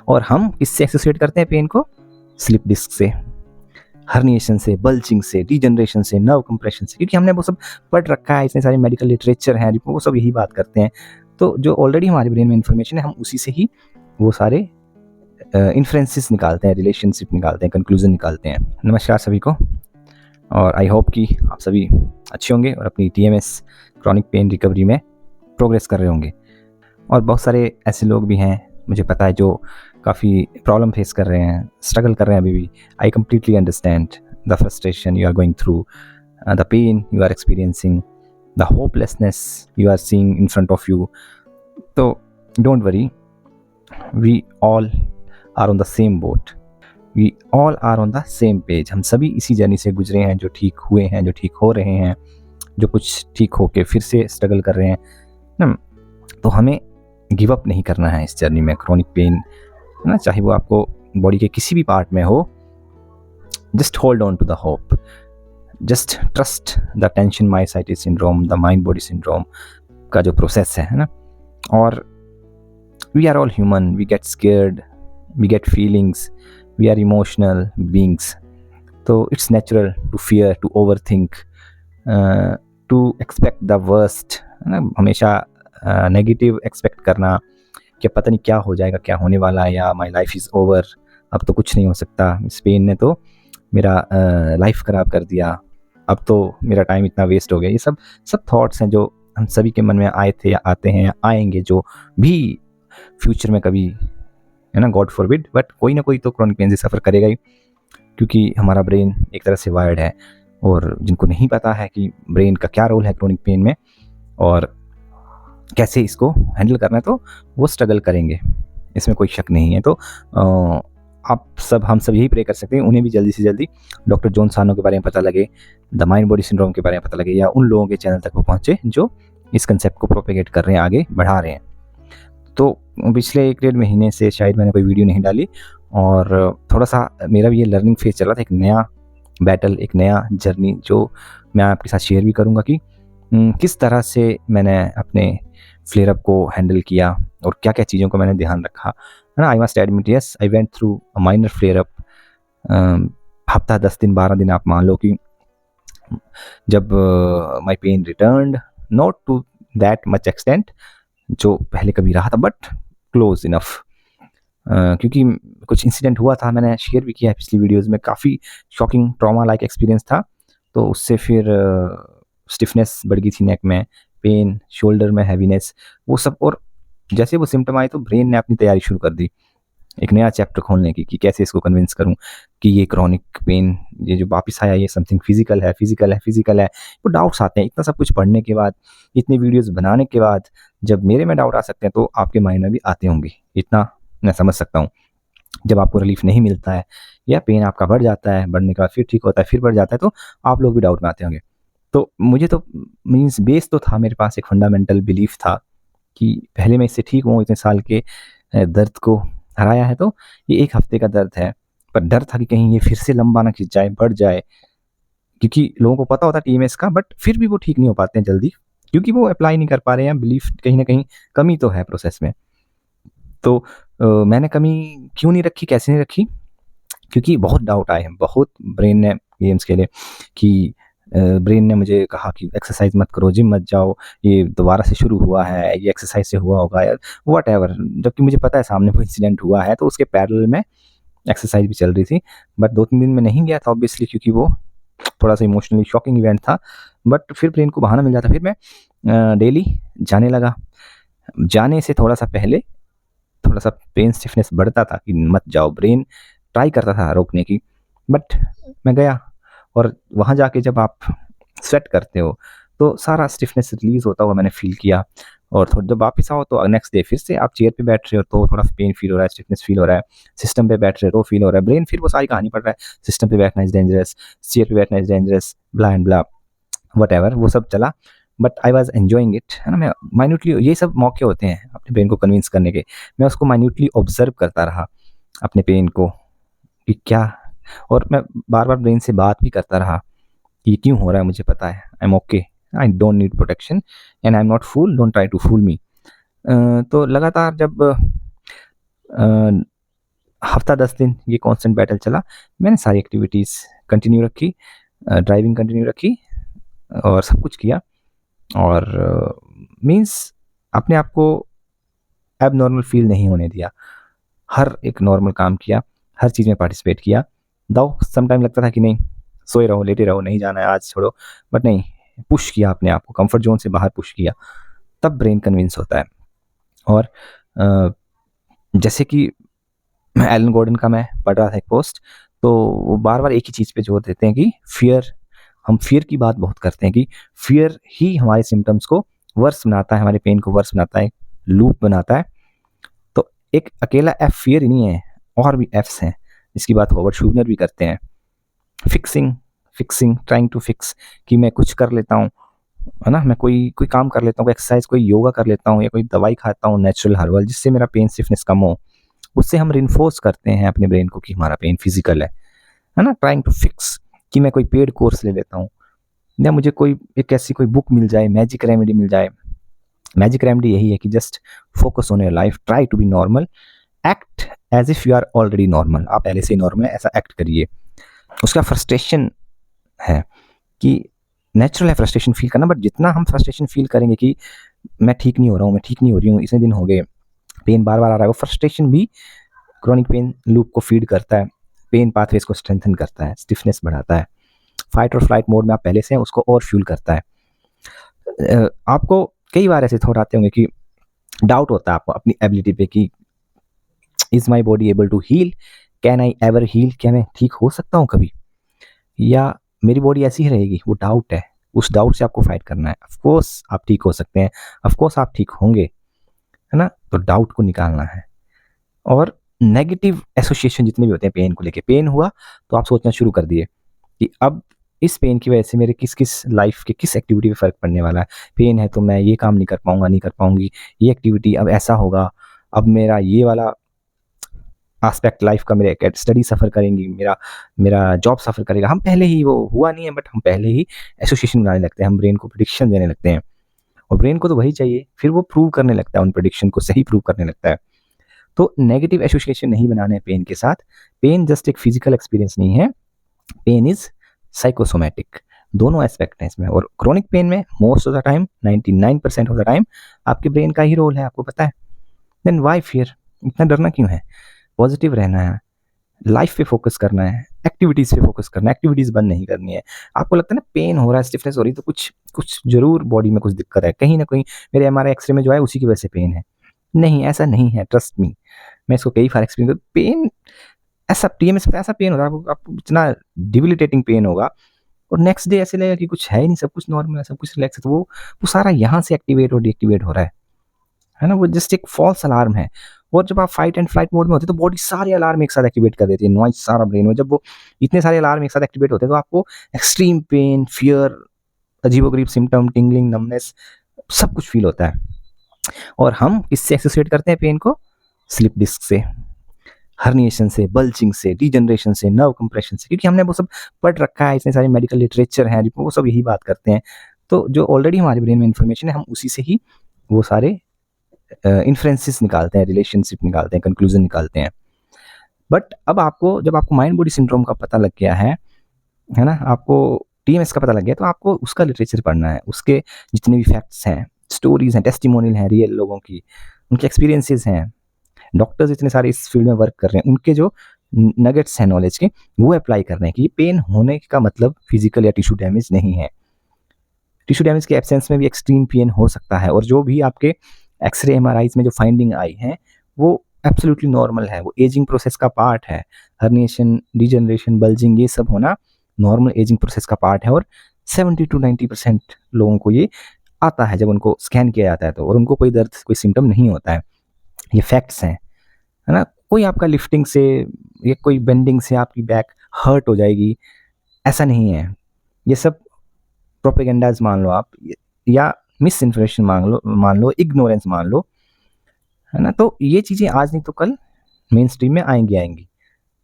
और हम किससे एसोसिएट करते हैं पेन को? स्लिप डिस्क से, हर्निएशन से, बल्जिंग से, डीजनरेशन से, नर्व कंप्रेशन से, क्योंकि हमने वो सब पढ़ रखा है, इतने सारे मेडिकल लिटरेचर हैं, वो सब यही बात करते हैं। तो जो ऑलरेडी हमारे ब्रेन में इन्फॉर्मेशन है, हम उसी से ही वो सारे इन्फ्रेंसेस निकालते हैं, रिलेशनशिप निकालते हैं, कंक्लूजन निकालते हैं। नमस्कार सभी को, और आई होप कि आप सभी अच्छे होंगे और अपनी TMS क्रॉनिक पेन रिकवरी में प्रोग्रेस कर रहे होंगे। और बहुत सारे ऐसे लोग भी हैं, मुझे पता है, जो काफ़ी प्रॉब्लम फेस कर रहे हैं, स्ट्रगल कर रहे हैं अभी भी। I completely understand the frustration you are going through, the pain you are experiencing, the hopelessness you are seeing in front of you. तो don't worry, we all are on the same boat, we all are on the same page. हम सभी इसी journey से गुजरे हैं, जो ठीक हुए हैं, जो ठीक हो रहे हैं, जो कुछ ठीक होके फिर से स्ट्रगल कर रहे हैं ना। तो हमें गिव अप नहीं करना है इस जर्नी में। क्रॉनिक पेन है ना, चाहे वो आपको बॉडी के किसी भी पार्ट में हो, just hold on to the hope, just trust the tension myositis syndrome, the mind body syndrome का जो प्रोसेस है ना। और we are all human, we get scared, we get feelings, we are emotional beings. तो it's natural to fear, to over think, to expect the worst, है ना। हमेशा negative expect करना कि पता नहीं क्या हो जाएगा, क्या होने वाला है, या माई लाइफ इज़ ओवर, अब तो कुछ नहीं हो सकता, इस पेन ने तो मेरा लाइफ ख़राब कर दिया, अब तो मेरा टाइम इतना वेस्ट हो गया। ये सब थॉट्स हैं जो हम सभी के मन में आए थे, या आते हैं, या आएंगे, जो भी फ्यूचर में कभी, है ना, गॉड फॉरबिड, बट कोई ना कोई तो क्रॉनिक पेन से सफ़र करेगा ही, क्योंकि हमारा ब्रेन एक तरह से वायर्ड है। और जिनको नहीं पता है कि ब्रेन का क्या रोल है क्रॉनिक पेन में और कैसे इसको हैंडल करना है, तो वो स्ट्रगल करेंगे, इसमें कोई शक नहीं है। तो हम सब यही प्रे कर सकते हैं, उन्हें भी जल्दी से जल्दी डॉक्टर जॉन सानो के बारे में पता लगे, द माइंड बॉडी सिंड्रोम के बारे में पता लगे, या उन लोगों के चैनल तक वो पहुँचे जो इस कंसेप्ट को प्रोपेगेट कर रहे हैं, आगे बढ़ा रहे हैं। तो पिछले 1-1.5 महीने से शायद मैंने कोई वीडियो नहीं डाली, और थोड़ा सा मेरा भी ये लर्निंग फेज चल रहा था, एक नया बैटल, एक नया जर्नी, जो मैं आपके साथ शेयर भी करूँगा कि किस तरह से मैंने अपने फ्लेयर अप को हैंडल किया और क्या क्या चीज़ों को मैंने ध्यान रखा, है ना। I must admit, yes, I went through a minor flare up. हफ्ता 10 दिन 12 दिन आप मान लो कि जब my pain returned, not to that much extent जो पहले कभी रहा था, बट क्लोज इनफ, क्योंकि कुछ इंसिडेंट हुआ था, मैंने शेयर भी किया है पिछली वीडियोज़ में। काफ़ी शॉकिंग ट्रॉमा लाइक एक्सपीरियंस था। तो उससे फिर स्टिफनेस बढ़ गई थी नेक में, पेन, शोल्डर में हैवीनेस, वो सब। और जैसे वो सिम्टम आए तो ब्रेन ने अपनी तैयारी शुरू कर दी एक नया चैप्टर खोलने की, कि कैसे इसको कन्विंस करूं कि ये क्रॉनिक पेन, ये जो वापस आया, ये समथिंग फिजिकल है, फिजिकल है, फिजिकल है। वो डाउट्स आते हैं, इतना सब कुछ पढ़ने के बाद, इतनी वीडियोस बनाने के बाद, जब मेरे में डाउट आ सकते हैं, तो आपके माइंड में भी आते होंगे, इतना मैं समझ सकता हूँ। जब आपको रिलीफ नहीं मिलता है, या पेन आपका बढ़ जाता है, बढ़ने के बाद फिर ठीक होता है, फिर बढ़ जाता है, तो आप लोग भी डाउट में आते होंगे। तो मुझे तो मीन्स बेस तो था, मेरे पास एक फंडामेंटल बिलीफ था कि पहले मैं इससे ठीक हूँ, इतने साल के दर्द को हराया है, तो ये 1 हफ्ते का दर्द है। पर डर था कि कहीं ये फिर से लंबा ना खिंच जाए, बढ़ जाए, क्योंकि लोगों को पता होता है TMS का, बट फिर भी वो ठीक नहीं हो पाते हैं जल्दी, क्योंकि वो अप्लाई नहीं कर पा रहे हैं। बिलीफ कहीं ना कहीं कमी तो है प्रोसेस में। तो मैंने कमी क्यों नहीं रखी, कैसे नहीं रखी? क्योंकि बहुत डाउट आए हैं, बहुत ब्रेन ने गेम्स खेले, कि ब्रेन ने मुझे कहा कि एक्सरसाइज मत करो, जिम मत जाओ, ये दोबारा से शुरू हुआ है, ये एक्सरसाइज से हुआ होगा, या वट एवर। जबकि मुझे पता है सामने कोई इंसिडेंट हुआ है, तो उसके पैरेलल में एक्सरसाइज भी चल रही थी। बट 2-3 दिन में नहीं गया था ऑब्वियसली, क्योंकि वो थोड़ा सा इमोशनली शॉकिंग इवेंट था। बट फिर ब्रेन को बहाना मिल जाता, फिर मैं डेली जाने लगा। जाने से थोड़ा सा पहले थोड़ा सा पेन स्टिफनेस बढ़ता था कि मत जाओ, ब्रेन ट्राई करता था रोकने की, बट मैं गया। और वहाँ जाके जब आप स्वेट करते हो, तो सारा स्टिफनेस रिलीज होता हुआ मैंने फील किया। और जब वापस आओ, तो नेक्स्ट डे फिर से आप चेयर पे बैठ रहे हो, तो थोड़ा पेन फील हो रहा है, स्टिफनेस फील हो रहा है। सिस्टम पे बैठ रहे हो तो फील हो रहा है। ब्रेन फिर वो सारी कहानी पढ़ रहा है, सिस्टम पे बैठना इज डेंजरस, चेयर पे बैठना is dangerous, blah and blah, what ever, वो सब चला। But I was enjoying it, है ना। मैं माइन्यूटली, ये सब मौके होते हैं अपने ब्रेन को कन्विंस करने के, मैं उसको माइन्यूटली ऑब्जर्व करता रहा, अपने पेन को, कि क्या। और मैं बार बार ब्रेन से बात भी करता रहा कि ये क्यों हो रहा है, मुझे पता है, I am okay, I don't need protection, and I am not fool, don't try to fool me. तो लगातार जब हफ्ता 10 दिन ये कांस्टेंट बैटल चला। मैंने सारी एक्टिविटीज़ कंटिन्यू रखी, ड्राइविंग कंटिन्यू रखी और सब कुछ किया और मीन्स अपने आप को एबनॉर्मल फील नहीं होने दिया। हर एक नॉर्मल काम किया, हर चीज़ में पार्टिसिपेट किया। दो सम टाइम लगता था कि नहीं सोए रहो, लेटे रहो, नहीं जाना है आज छोड़ो, बट नहीं, पुश किया अपने आप को, कंफर्ट जोन से बाहर पुश किया, तब ब्रेन कन्विंस होता है। और जैसे कि एलन गॉर्डन का मैं पढ़ रहा था एक पोस्ट, तो वो बार-बार एक ही चीज़ पे जोर देते हैं कि हम फियर की बात बहुत करते हैं कि फियर ही हमारे सिम्पटम्स को वर्स बनाता है, हमारे पेन को वर्स बनाता है, लूप बनाता है। तो एक अकेला एफ फियर ही नहीं है, और भी एफ्स हैं, जिसकी बात हॉवर्ड शूबनर भी करते हैं। फिक्सिंग, ट्राइंग टू फिक्स, कि मैं कुछ कर लेता हूँ, है ना? मैं कोई काम कर लेता हूँ, कोई एक्सरसाइज, कोई योगा कर लेता हूँ या कोई दवाई खाता हूँ नेचुरल हर्बल, जिससे मेरा पेन स्टिफनेस कम हो। उससे हम रिइंफोर्स करते हैं अपने ब्रेन को कि हमारा पेन फिजिकल है ना? ट्राइंग टू फिक्स, कि मैं कोई पेड कोर्स ले लेता हूँ या मुझे कोई एक ऐसी कोई बुक मिल जाए, मैजिक रेमेडी मिल जाए। मैजिक रेमेडी यही है कि just focus on your life, try to be normal, act as if you are already normal. आप पहले से ही नॉर्मल है, ऐसा एक्ट करिए। उसका फ्रस्ट्रेशन है कि नेचुरल है फ्रस्ट्रेशन फील करना, बट जितना हम फ्रस्ट्रेशन फील करेंगे कि मैं ठीक नहीं हो रहा हूँ, मैं ठीक नहीं हो रही हूँ, इतने दिन हो गए, पेन बार बार आ रहा है, वो फ्रस्ट्रेशन भी क्रॉनिक पेन लूप को फीड करता है, पेन पाथवेज को स्ट्रेंथन करता है, स्टिफनेस बढ़ाता है। फाइट और फ्लाइट मोड में आप पहले से हैं, उसको और फ्यूल करता है। आपको कई बार ऐसे थॉट आते होंगे कि डाउट होता है आपको अपनी एबिलिटी पे कि is my body able to heal, can I ever heal, क्या मैं ठीक हो सकता हूँ कभी, या मेरी बॉडी ऐसी ही रहेगी। वो डाउट है, उस डाउट से आपको फाइट करना है। ऑफकोर्स आप ठीक हो सकते हैं, ऑफकोर्स आप ठीक होंगे, है ना? तो डाउट को निकालना है। और नेगेटिव एसोसिएशन जितने भी होते हैं पेन को लेके, पेन हुआ तो आप सोचना शुरू कर दिए कि अब इस पेन की वजह से मेरे किस किस लाइफ के किस एक्टिविटी पे फ़र्क पड़ने वाला है। पेन है तो मैं ये काम नहीं कर पाऊँगा, नहीं कर पाऊँगी, ये एक्टिविटी अब ऐसा होगा, अब मेरा ये वाला एस्पेक्ट लाइफ का, मेरे स्टडी सफ़र करेंगी, मेरा मेरा जॉब सफ़र करेगा। हम पहले ही, वो हुआ नहीं है बट हम पहले ही एसोसिएशन बनाने लगते हैं, हम ब्रेन को प्रेडिक्शन देने लगते हैं और ब्रेन को तो वही चाहिए, फिर वो प्रूव करने लगता है, उन प्रेडिक्शन को सही प्रूव करने लगता है। तो नेगेटिव एसोसिएशन नहीं बनाना है पेन के साथ। पेन जस्ट एक फिजिकल एक्सपीरियंस नहीं है, पेन इज साइकोसोमैटिक। दोनों एस्पेक्ट हैं इसमें। और क्रोनिक पेन में most of the time, 99% of the time आपके ब्रेन का ही रोल है, आपको पता है। देन वाई फियर, इतना डरना क्यों है? पॉजिटिव रहना है, लाइफ पे फोकस करना है, एक्टिविटीज़ पे फोकस करना है, एक्टिविटीज़ बंद नहीं करनी है। आपको लगता है ना पेन हो रहा है, स्टिफनेस हो रही है, तो कुछ कुछ ज़रूर बॉडी में कुछ दिक्कत है, कहीं ना कहीं मेरे एमआरआई एक्सरे में जो है उसी की वजह से पेन है। नहीं, ऐसा नहीं है, ट्रस्ट मी। मैं इसको कई बार एक्सपीरियंस, पेन ऐसा टीएमएस पे ऐसा पेन होता है, आपको इतना डिबिलिटेटिंग पेन होगा और नेक्स्ट डे ऐसे लगेगा कि कुछ है ही नहीं, सब कुछ नॉर्मल है, सब कुछ रिलैक्स है। तो वो सारा यहाँ से एक्टिवेट और डीएक्टिवेट हो रहा है ना? वो जस्ट एक फॉल्स अलार्म है। और जब आप फाइट एंड फ्लाइट मोड में होते हैं तो बॉडी सारे अलार्म एक साथ एक्टिवेट कर देती है, नॉइज़ सारा ब्रेन में। जब वो इतने सारे अलार्म एक साथ एक्टिवेट होते हैं तो आपको एक्सट्रीम पेन, फियर, अजीबोगरीब सिम्पटम, टिंगलिंग, नमनेस, सब कुछ फील होता है। और हम इससे एसोसिएट करते हैं पेन को स्लिप डिस्क से, हर्निएशन से, बल्जिंग से, डीजनरेशन से, नर्व कंप्रेशन से, क्योंकि हमने वो सब पढ़ रखा है, इतने सारे मेडिकल लिटरेचर हैं, वो सब यही बात करते हैं। तो जो ऑलरेडी हमारे ब्रेन में इन्फॉर्मेशन है, हम उसी से ही वो सारे इन्फ्रेंसेस निकालते हैं, रिलेशनशिप निकालते हैं, कंक्लूजन निकालते हैं। बट अब आपको, जब आपको माइंड बॉडी सिंड्रोम का पता लग गया है ना? आपको टीएमएस का पता लग गया, तो आपको उसका लिटरेचर पढ़ना है, उसके जितने भी फैक्ट्स हैं, स्टोरीज हैं, टेस्टिमोनियल हैं रियल लोगों की, उनके एक्सपीरियंसेस हैं, डॉक्टर्स इतने सारे इस फील्ड में वर्क कर रहे हैं, उनके जो नगेट्स हैं नॉलेज के, वो अप्लाई कर रहे हैं कि ये पेन होने का मतलब फिजिकल या टिश्यू डैमेज नहीं है। टिश्यू डैमेज के एब्सेंस में भी एक्सट्रीम पेन हो सकता है, और जो भी आपके एक्सरे एमआरआईज में जो फाइंडिंग आई है वो एब्सोल्युटली नॉर्मल है, वो एजिंग प्रोसेस का पार्ट है। हर्निएशन, डिजनरेशन, बल्जिंग, ये सब होना नॉर्मल एजिंग प्रोसेस का पार्ट है। और 70 to 90% लोगों को ये आता है जब उनको स्कैन किया जाता है तो, और उनको कोई दर्द, कोई सिम्टम नहीं होता है। ये फैक्ट्स हैं, है ना? कोई आपका लिफ्टिंग से या कोई बेंडिंग से आपकी बैक हर्ट हो जाएगी, ऐसा नहीं है। ये सब प्रोपेगेंडाज मान लो आप, या मिस इन्फॉर्मेशन मान लो, इग्नोरेंस मान लो, है ना? तो ये चीज़ें आज नहीं तो कल मेन स्ट्रीम में आएंगी।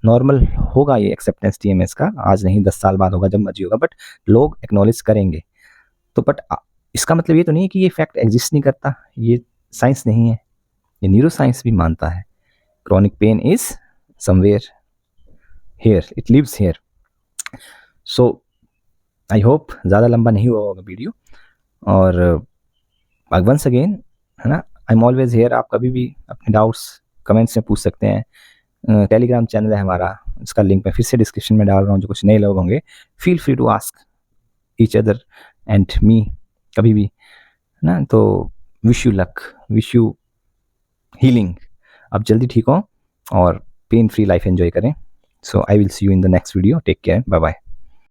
नॉर्मल होगा ये एक्सेप्टेंस टीएमएस का, आज नहीं 10 साल बाद होगा, जब मर्जी होगा, बट लोग एक्नॉलेज करेंगे। तो बट इसका मतलब ये तो नहीं है कि ये फैक्ट एग्जिस्ट नहीं करता, ये साइंस नहीं है, ये न्यूरो साइंस भी मानता है। Chronic pain is somewhere here, it lives here. So I hope ज़्यादा लंबा नहीं हुआ होगा वीडियो, और वंस अगेन, है ना, आई एम ऑलवेज हेयर। आप कभी भी अपने डाउट्स कमेंट्स में पूछ सकते हैं। टेलीग्राम चैनल है हमारा, इसका लिंक मैं फिर से डिस्क्रिप्शन में डाल रहा हूँ। जो कुछ नए लोग होंगे, feel free to ask each other and me कभी भी, है ना। तो wish you luck, wish you healing. आप जल्दी ठीक हो और पेन फ्री लाइफ एंजॉय करें। So I will see you in the next video. Take care, bye bye.